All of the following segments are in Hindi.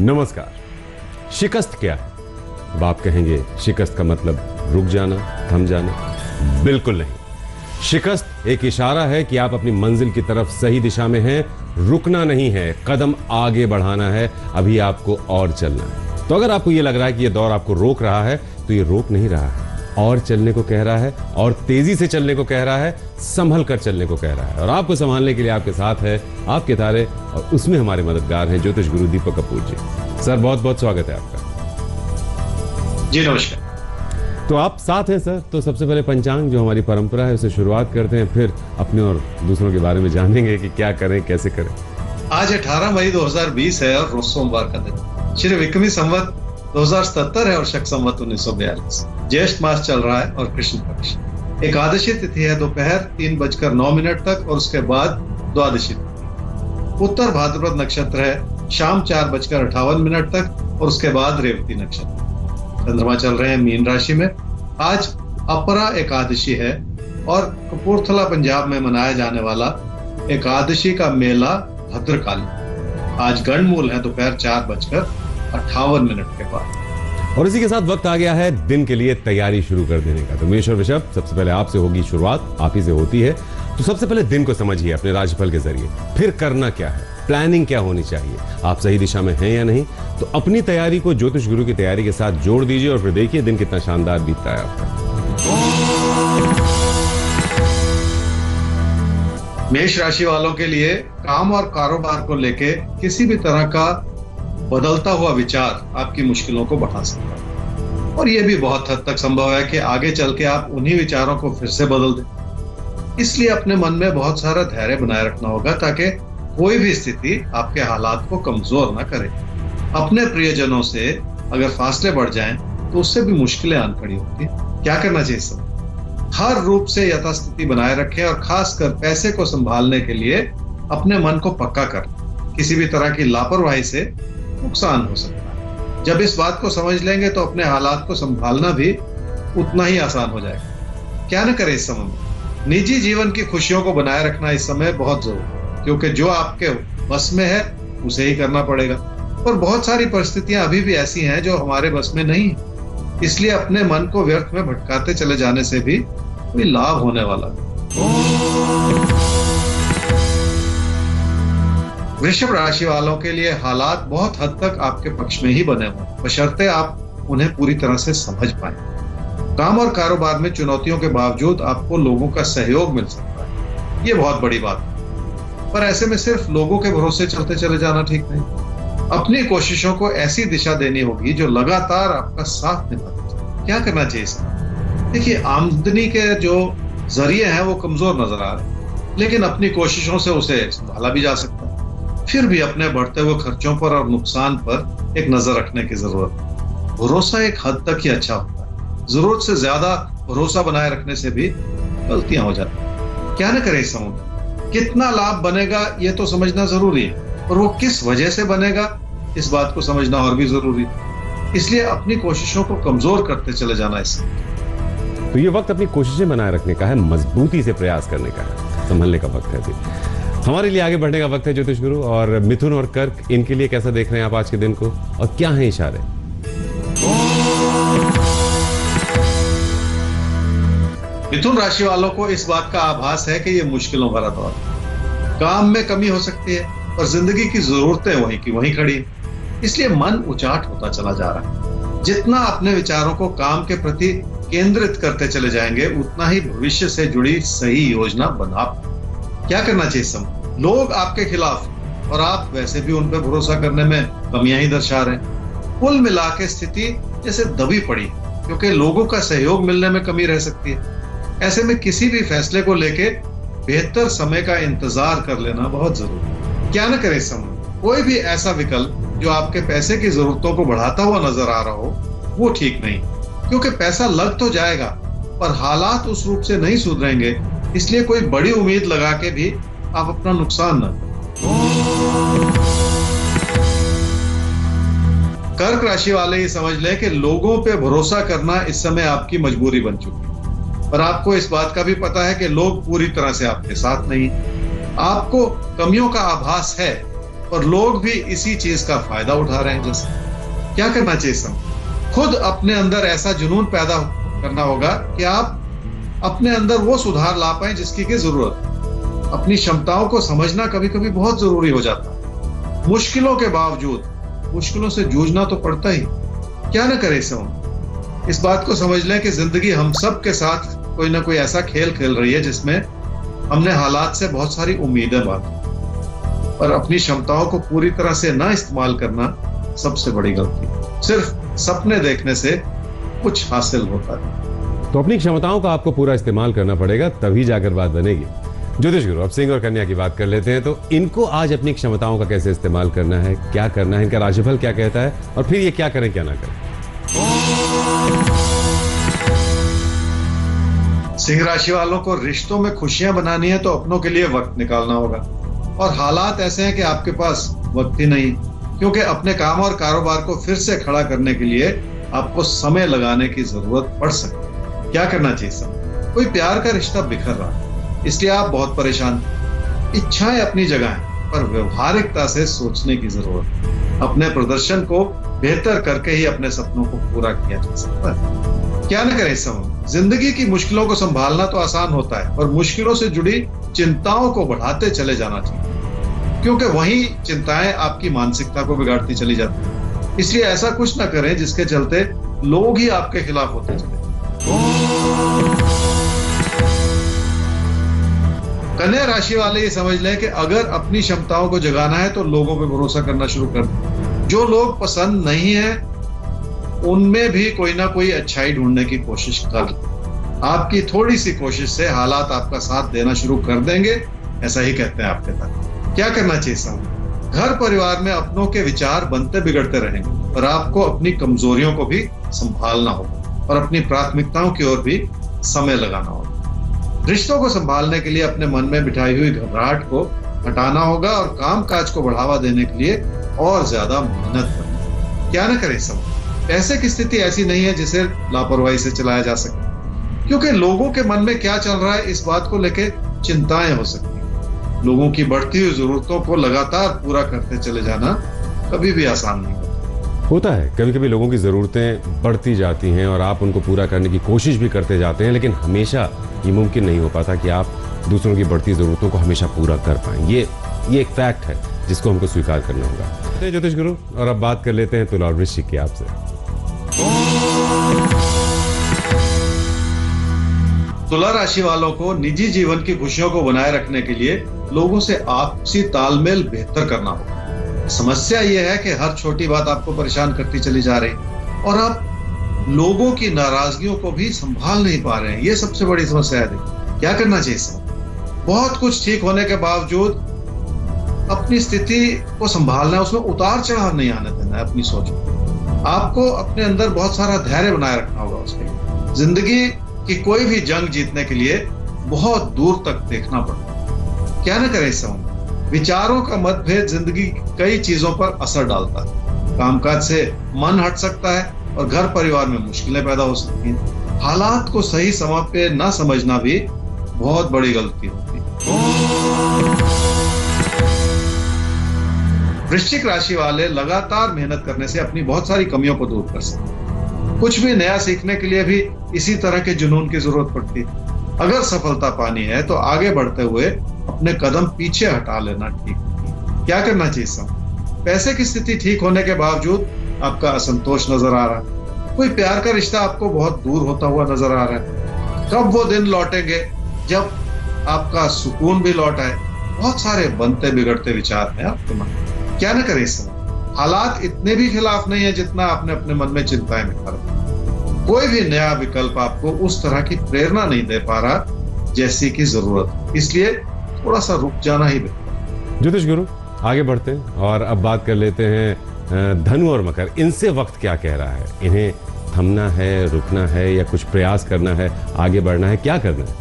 नमस्कार। शिकस्त क्या है? अब आप कहेंगे शिकस्त का मतलब रुक जाना, थम जाना। बिल्कुल नहीं। शिकस्त एक इशारा है कि आप अपनी मंजिल की तरफ सही दिशा में हैं, रुकना नहीं है, कदम आगे बढ़ाना है, अभी आपको और चलना है। तो अगर आपको यह लग रहा है कि यह दौर आपको रोक रहा है, तो ये रोक नहीं रहा है, और चलने को कह रहा है, और तेजी से चलने को कह रहा है, संभल कर चलने को कह रहा है। और आपको संभालने के लिए आपके साथ है आपके तारे, और उसमें हमारे मददगार हैं ज्योतिष गुरु दीपक कपूर जी। सर, बहुत बहुत स्वागत है आपका। जी नमस्कार। तो आप साथ हैं सर, तो सबसे पहले पंचांग जो हमारी परंपरा है उसे शुरुआत करते हैं, फिर अपने और दूसरों के बारे में जानेंगे कि क्या करें, कैसे करें। आज 18 मई 2020 है और रोज सोमवार का दिन। श्री विक्रमी संवत 2077 है और शक संवत 1942। ज्येष्ठ मास चल रहा है और कृष्ण पक्ष। एकादशी तिथि है दोपहर 3:09 तक और उसके बाद द्वादशी तिथि। उत्तर भाद्रपद नक्षत्र है शाम 4:58 तक और उसके बाद रेवती नक्षत्र। चंद्रमा चल रहे हैं मीन राशि में। आज अपरा एकादशी है और कपूरथला पंजाब में मनाया जाने वाला एकादशी का मेला भद्रकाली। आज गणमूल है दोपहर 4:58 के बाद। और इसी के साथ वक्त आ गया है दिन के लिए तैयारी शुरू कर देने का। तो मेष और वृषभ, सबसे पहले आपसे होगी शुरुआत, आप ही से होती है। तो सबसे पहले दिन को समझिए अपने राशिफल के जरिए, फिर करना क्या है, प्लानिंग क्या होनी चाहिए, आप सही दिशा में हैं या नहीं। तो अपनी तैयारी को ज्योतिष गुरु की तैयारी के साथ जोड़ दीजिए और फिर देखिए दिन कितना शानदार बीतता है आपका। मेष राशि वालों के लिए काम और कारोबार को लेके किसी भी तरह का बदलता हुआ विचार आपकी मुश्किलों को बढ़ा सकता है, और यह भी बहुत हद तक संभव है कि आगे चल के आप उन्हीं विचारों को फिर से बदल दें। इसलिए अपने मन में बहुत सारा धैर्य बनाए रखना होगा ताकि कोई भी स्थिति आपके हालात को कमजोर ना करे। अपने प्रियजनों से अगर फासले बढ़ जाएं तो उससे भी मुश्किलें आन खड़ी होती। क्या करना चाहिए सब? हर रूप से यथास्थिति बनाए रखें और खासकर पैसे को संभालने के लिए अपने मन को पक्का कर। किसी भी तरह की लापरवाही से नुकसान हो सकता है। जब इस बात को समझ लेंगे तो अपने हालात को संभालना भी उतना ही आसान हो जाएगा। क्या न करें इस समय में? निजी जीवन की खुशियों को बनाए रखना इस समय बहुत जरूरी है, क्योंकि जो आपके बस में है उसे ही करना पड़ेगा। और बहुत सारी परिस्थितियां अभी भी ऐसी हैं जो हमारे बस में नहीं है, इसलिए अपने मन को व्यर्थ में भटकाते चले जाने से भी कोई लाभ होने वाला नहीं। वृषभ राशि वालों के लिए हालात बहुत हद तक आपके पक्ष में ही बने हुए, बशर्ते आप उन्हें पूरी तरह से समझ पाएं। काम और कारोबार में चुनौतियों के बावजूद आपको लोगों का सहयोग मिल सकता है, ये बहुत बड़ी बात है। पर ऐसे में सिर्फ लोगों के भरोसे चलते चले जाना ठीक नहीं। अपनी कोशिशों को ऐसी दिशा देनी होगी जो लगातार आपका साथ निभाए। क्या करना चाहिए सर? देखिए, आमदनी के जो जरिए हैं वो कमजोर नजर आ रहे, लेकिन अपनी कोशिशों से उसे संभाला भी जा सकता है। फिर भी अपने बढ़ते हुए खर्चों पर और नुकसान पर एक नजर रखने की जरूरत है। भरोसा एक हद तक ही अच्छा होता है, जरूरत से ज्यादा भरोसा बनाए रखने से भी गलतियां हो जाती हैं। क्या न करें इस समय? कितना लाभ बनेगा ये तो समझना जरूरी है, और वो किस वजह से बनेगा इस बात को समझना और भी जरूरी है। इसलिए अपनी कोशिशों को कमजोर करते चले जाना इससे। तो ये वक्त अपनी कोशिशें बनाए रखने का है, मजबूती से प्रयास करने का है, संभलने का वक्त है जी। हमारे लिए आगे बढ़ने का वक्त है ज्योतिष गुरु। और मिथुन और कर्क, इनके लिए कैसा देख रहे हैं आप आज के दिन को, और क्या है इशारे? मिथुन राशि वालों को इस बात का आभास है कि ये मुश्किलों भरा दौर है। काम में कमी हो सकती है और जिंदगी की जरूरतें वहीं की वहीं खड़ी, इसलिए मन उचाट होता चला जा रहा है। जितना अपने विचारों को काम के प्रति केंद्रित करते चले जाएंगे, उतना ही भविष्य से जुड़ी सही योजना बना। क्या करना चाहिए समय? लोग आपके खिलाफ और आप वैसे भी उन पर भरोसा करने में कमियां ही दर्शा रहे हैं। कुल मिला के स्थिति जैसे दबी पड़ी, क्योंकि लोगों का सहयोग मिलने में कमी रह सकती है। ऐसे में किसी भी फैसले को लेके बेहतर समय का इंतजार कर लेना बहुत जरूरी है। क्या न करें समय? कोई भी ऐसा विकल्प जो आपके पैसे की जरूरतों को बढ़ाता हुआ नजर आ रहा हो वो ठीक नहीं, क्योंकि पैसा लग तो जाएगा पर हालात उस रूप से नहीं सुधरेंगे। इसलिए कोई बड़ी उम्मीद लगा के भी आप अपना नुकसान न करें। कर्क राशि वाले ये समझ लें कि लोगों पे भरोसा करना इस समय आपकी मजबूरी बन चुकी है, पर आपको इस बात का भी पता है कि लोग पूरी तरह से आपके साथ नहीं। आपको कमियों का आभास है, और लोग भी इसी चीज का फायदा उठा रहे हैं। जैसे क्या करना चाहिए समय? खुद अपने अंदर ऐसा जुनून पैदा करना होगा कि आप अपने अंदर वो सुधार ला पाए जिसकी की जरूरत है। अपनी क्षमताओं को समझना कभी कभी बहुत जरूरी हो जाता है। मुश्किलों के बावजूद मुश्किलों से जूझना तो पड़ता ही, क्या ना करे समय। इस बात को समझ लें कि जिंदगी हम सब के साथ कोई ना कोई ऐसा खेल खेल रही है जिसमें हमने हालात से बहुत सारी उम्मीदें बांधी, पर अपनी क्षमताओं को पूरी तरह से ना इस्तेमाल करना सबसे बड़ी गलती है। सिर्फ सपने देखने से कुछ हासिल होता है। तो अपनी क्षमताओं का आपको पूरा इस्तेमाल करना पड़ेगा, तभी जाकर बात बनेगी। ज्योतिष गुरु, अब सिंह और कन्या की बात कर लेते हैं। तो इनको आज अपनी क्षमताओं का कैसे इस्तेमाल करना है, क्या करना है, इनका राशिफल क्या कहता है, और फिर ये क्या करें क्या ना करें? सिंह राशि वालों को रिश्तों में खुशियां बनानी है तो अपनों के लिए वक्त निकालना होगा, और हालात ऐसे हैं कि आपके पास वक्त ही नहीं, क्योंकि अपने काम और कारोबार को फिर से खड़ा करने के लिए आपको समय लगाने की जरूरत पड़ सकती है। क्या करना चाहिए समय? कोई प्यार का रिश्ता बिखर रहा है, इसलिए आप बहुत परेशान। इच्छाएं अपनी जगह हैं, पर व्यवहारिकता से सोचने की जरूरत है। अपने प्रदर्शन को बेहतर करके ही अपने सपनों को पूरा किया जा सकता है। क्या न करें इस समय? जिंदगी की मुश्किलों को संभालना तो आसान होता है, पर मुश्किलों से जुड़ी चिंताओं को बढ़ाते चले जाना चाहिए, क्योंकि वही चिंताएं आपकी मानसिकता को बिगाड़ती चली जाती है। इसलिए ऐसा कुछ ना करें जिसके चलते लोग ही आपके खिलाफ होते चले। कन्या राशि वाले ये समझ लें कि अगर अपनी क्षमताओं को जगाना है तो लोगों पे भरोसा करना शुरू कर दें। जो लोग पसंद नहीं है उनमें भी कोई ना कोई अच्छाई ढूंढने की कोशिश कर। आपकी थोड़ी सी कोशिश से हालात आपका साथ देना शुरू कर देंगे, ऐसा ही कहते हैं आपके साथ। क्या करना चाहिए साहब? घर परिवार में अपनों के विचार बनते बिगड़ते रहेंगे, और आपको अपनी कमजोरियों को भी संभालना होगा और अपनी प्राथमिकताओं की ओर भी समय लगाना होगा। रिश्तों को संभालने के लिए अपने मन में बिठाई हुई घबराहट को हटाना होगा और काम काज को बढ़ावा देने के लिए और ज्यादा मेहनत करना। क्या न करें सब? पैसे की स्थिति ऐसी नहीं है जिसे लापरवाही से चलाया जा सके, क्योंकि लोगों के मन में क्या चल रहा है इस बात को लेकर चिंताएं हो सकती हैं। लोगों की बढ़ती हुई जरूरतों को लगातार पूरा करते चले जाना कभी भी आसान नहीं होता है। कभी कभी लोगों की जरूरतें बढ़ती जाती हैं और आप उनको पूरा करने की कोशिश भी करते जाते हैं, लेकिन हमेशा ये मुमकिन नहीं हो पाता कि आप दूसरों की बढ़ती जरूरतों को हमेशा पूरा कर पाएं। ये एक फैक्ट है जिसको हमको स्वीकार करना होगा। ज्योतिष गुरु, और अब बात कर लेते हैं तुला और वृश्चिक की आपसे। तुला राशि वालों को निजी जीवन की खुशियों को बनाए रखने के लिए लोगों से आपसी तालमेल बेहतर करना होगा। समस्या यह है कि हर छोटी बात आपको परेशान करती चली जा रही और आप लोगों की नाराजगियों को भी संभाल नहीं पा रहे हैं। ये सबसे बड़ी समस्या है। क्या करना चाहिए सर? बहुत कुछ ठीक होने के बावजूद अपनी स्थिति को संभालना है, उसमें उतार चढ़ाव नहीं आने देना है। अपनी सोच आपको अपने अंदर बहुत सारा धैर्य बनाए रखना होगा। उसके जिंदगी की कोई भी जंग जीतने के लिए बहुत दूर तक देखना पड़ता। क्या न करें इस समय? विचारों का मतभेद जिंदगी कई चीजों पर असर डालता है। कामकाज से मन हट सकता है और घर परिवार में मुश्किलें पैदा हो सकती हैं। हालात को सही समय पे न समझना भी बहुत बड़ी गलती होती है। वृश्चिक राशि वाले लगातार मेहनत करने से अपनी बहुत सारी कमियों को दूर कर सकते हैं। कुछ भी नया सीखने के लिए भी इसी तरह के जुनून की जरूरत पड़ती है। अगर सफलता पानी है तो आगे बढ़ते हुए अपने कदम पीछे हटा लेना ठीक है। क्या करना चाहिए सर? पैसे की स्थिति ठीक होने के बावजूद आपका असंतोष नजर आ रहा है। कोई प्यार का रिश्ता आपको बहुत दूर होता हुआ नजर आ रहा है। कब वो दिन लौटेंगे जब आपका सुकून भी लौट आए? बहुत सारे बनते बिगड़ते विचार हैं आपके मन में। क्या न करें इस समय? हालात इतने भी खिलाफ नहीं है जितना आपने अपने मन में चिंताएं में कर। कोई भी नया विकल्प आपको उस तरह की प्रेरणा नहीं दे पा रहा जैसी की जरूरत, इसलिए थोड़ा सा रुक जाना ही बेहतर। ज्योतिष गुरु, आगे बढ़ते हैं और अब बात कर लेते हैं धनु और मकर। इनसे वक्त क्या कह रहा है? इन्हें थमना है, रुकना है, या कुछ प्रयास करना है, आगे बढ़ना है, क्या करना है?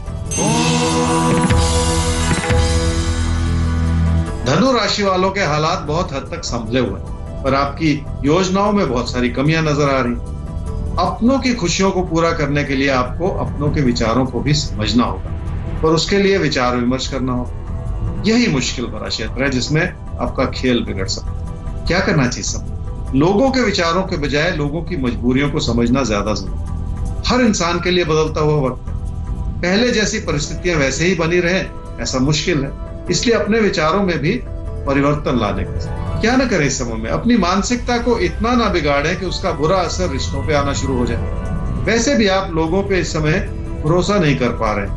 धनु राशि वालों के हालात बहुत हद तक संभले हुए हैं, पर आपकी योजनाओं में बहुत सारी कमियां नजर आ रही। अपनों की खुशियों को पूरा करने के लिए आपको अपनों के विचारों को भी समझना होगा, पर उसके लिए विचार विमर्श करना होगा। यही मुश्किल भरा क्षेत्र है जिसमें आपका खेल बिगड़ सकता है। क्या करना चाहिए सब? लोगों के विचारों के बजाय लोगों की मजबूरियों को समझना ज्यादा जरूरी है। हर इंसान के लिए बदलता हुआ वक्त है, पहले जैसी परिस्थितियां वैसे ही बनी रहे ऐसा मुश्किल है। इसलिए अपने विचारों में भी परिवर्तन लाने का क्या न करें इस समय में। अपनी मानसिकता को इतना ना बिगाड़ें कि उसका बुरा असर रिश्तों पे आना शुरू हो जाए। वैसे भी आप लोगों पे इस समय भरोसा नहीं कर पा रहे,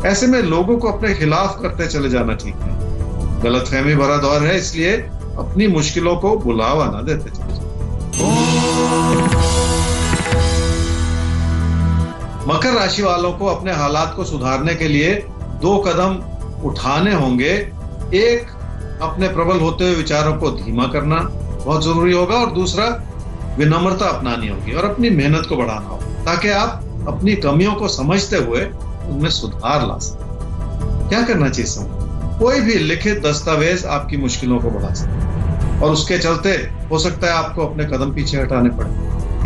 ऐसे में लोगों को अपने खिलाफ करते चले जाना ठीक है। गलतफहमी भरा दौर है, इसलिए अपनी मुश्किलों को बुलावा ना देते चले जाए। मकर राशि वालों को अपने हालात को सुधारने के लिए 2 कदम उठाने होंगे। एक, अपने प्रबल होते हुए विचारों को धीमा करना बहुत जरूरी होगा, और दूसरा, विनम्रता अपनानी होगी और अपनी मेहनत को बढ़ाना होगा ताकि आप अपनी कमियों को समझते हुए उनमें सुधार ला सकें। क्या करना चाहिए समय? कोई भी लिखित दस्तावेज आपकी मुश्किलों को बढ़ा सकता और उसके चलते हो सकता है आपको अपने कदम पीछे हटाने पड़े।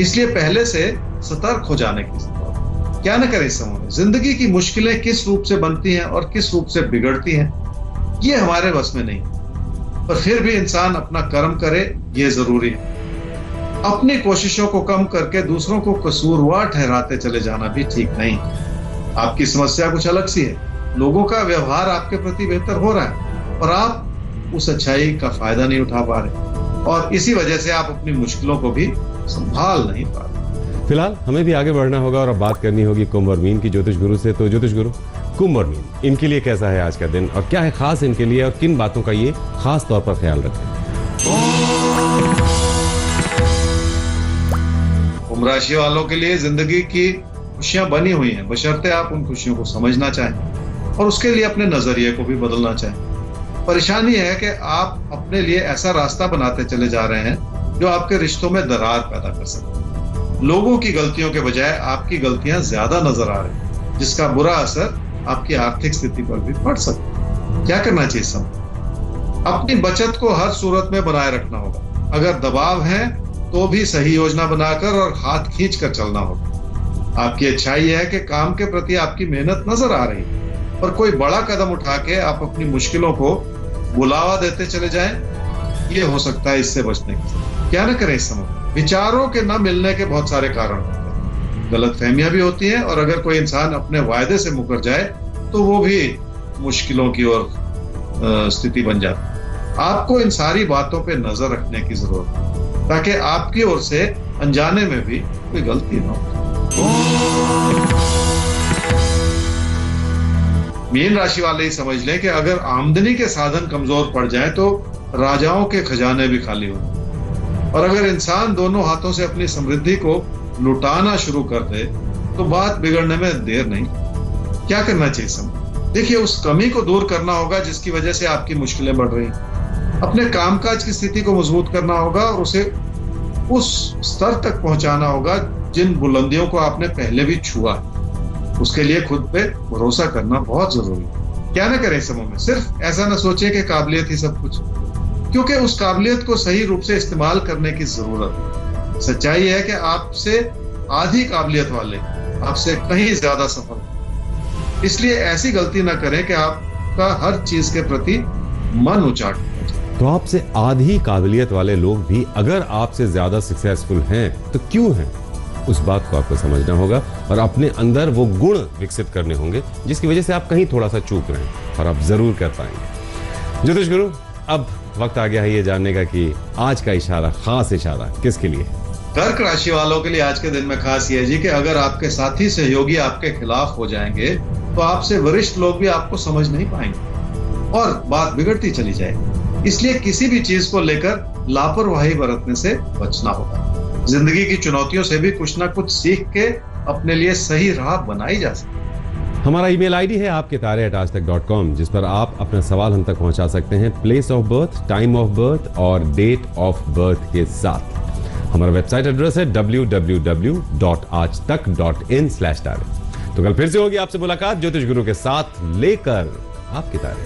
इसलिए पहले से सतर्क हो जाने की जरूरत है। क्या न करें इस समय में? जिंदगी की मुश्किलें किस रूप से बनती हैं और किस रूप से बिगड़ती हैं ये हमारे बस में नहीं, पर फिर भी इंसान अपना कर्म करे ये जरूरी है। अपनी कोशिशों को कम करके दूसरों को कसूरवार ठहराते चले जाना भी ठीक नहीं। आपकी समस्या कुछ अलग सी है, लोगों का व्यवहार आपके प्रति बेहतर हो रहा है और आप उस अच्छाई का फायदा नहीं उठा पा रहे, और इसी वजह से आप अपनी मुश्किलों को भी संभाल नहीं पा रहे। फिलहाल हमें भी आगे बढ़ना होगा और अब बात करनी होगी कुंभ और मीन की ज्योतिष गुरु से। तो ज्योतिष गुरु, कुंभ और मीन, इनके लिए कैसा है आज का दिन और क्या है खास इनके लिए और किन बातों का ये खास तौर पर ख्याल रखें? कुंभ राशि वालों के लिए जिंदगी की खुशियां बनी हुई हैं, बशर्ते आप उन खुशियों को समझना चाहें और उसके लिए अपने नजरिए को भी बदलना चाहें। परेशानी है कि आप अपने लिए ऐसा रास्ता बनाते चले जा रहे हैं जो आपके रिश्तों में दरार पैदा कर सकते हैं। लोगों की गलतियों के बजाय आपकी गलतियां ज्यादा नजर आ रही हैं, जिसका बुरा असर आपकी आर्थिक स्थिति पर भी पड़ सकता है। क्या करना चाहिए समय? अपनी बचत को हर सूरत में बनाए रखना होगा। अगर दबाव है तो भी सही योजना बनाकर और हाथ खींच कर चलना होगा। आपकी अच्छाई है कि काम के प्रति आपकी मेहनत नजर आ रही है, पर कोई बड़ा कदम उठा के आप अपनी मुश्किलों को बुलावा देते चले जाएं, ये हो सकता है इससे बचने की। क्या न करें इस समय? विचारों के न मिलने के बहुत सारे कारण होते हैं, गलतफहमियां भी होती हैं, और अगर कोई इंसान अपने वायदे से मुकर जाए तो वो भी मुश्किलों की ओर स्थिति बन जाती है। आपको इन सारी बातों पे नजर रखने की जरूरत है ताकि आपकी ओर से अनजाने में भी कोई गलती ना हो। मीन राशि वाले ही समझ लें कि अगर आमदनी के साधन कमजोर पड़ जाए तो राजाओं के खजाने भी खाली होंगे, और अगर इंसान दोनों हाथों से अपनी समृद्धि को लुटाना शुरू कर दे तो बात बिगड़ने में देर नहीं। क्या करना चाहिए समय? देखिए, उस कमी को दूर करना होगा जिसकी वजह से आपकी मुश्किलें बढ़ रही हैं। अपने कामकाज की स्थिति को मजबूत करना होगा और उसे उस स्तर तक पहुंचाना होगा जिन बुलंदियों को आपने पहले भी छुआ। उसके लिए खुद पे भरोसा करना बहुत जरूरी है। क्या न करें इस समय में? सिर्फ ऐसा न सोचे कि काबिलियत ही सब कुछ, क्योंकि उस काबिलियत को सही रूप से इस्तेमाल करने की जरूरत है। सच्चाई है कि आपसे आधी काबिलियत वाले आपसे कहीं ज्यादा सफल हैं। इसलिए ऐसी गलती ना करें कि आपका हर चीज के प्रति मन उचाट। तो आपसे आधी काबिलियत वाले लोग भी अगर आपसे ज्यादा सक्सेसफुल हैं तो क्यों हैं, उस बात को आपको समझना होगा और अपने अंदर वो गुण विकसित करने होंगे जिसकी वजह से आप कहीं थोड़ा सा चूक रहे हैं, और आप जरूर कर पाएंगे। ज्योतिष गुरु, अब वक्त आ गया है ये जानने का कि आज का इशारा, खास इशारा किसके लिए है? कर्क राशि वालों के लिए आज के दिन में खास ये है जी कि अगर आपके साथी सहयोगी आपके खिलाफ हो जाएंगे तो आपसे वरिष्ठ लोग भी आपको समझ नहीं पाएंगे और बात बिगड़ती चली जाएगी। इसलिए किसी भी चीज को लेकर लापरवाही बरतने से बचना होगा। जिंदगी की चुनौतियों से भी कुछ ना कुछ सीख के अपने लिए सही राह बनाई जा सकती है। हमारा ईमेल आईडी है आपकेतारे@aajtak.com, जिस पर आप अपना सवाल हम तक पहुंचा सकते हैं place of birth, time of birth और डेट ऑफ बर्थ के साथ। हमारा वेबसाइट एड्रेस है www.aajtak.in/तारे। तो कल फिर से होगी आपसे मुलाकात ज्योतिष गुरु के साथ लेकर आपके तारे।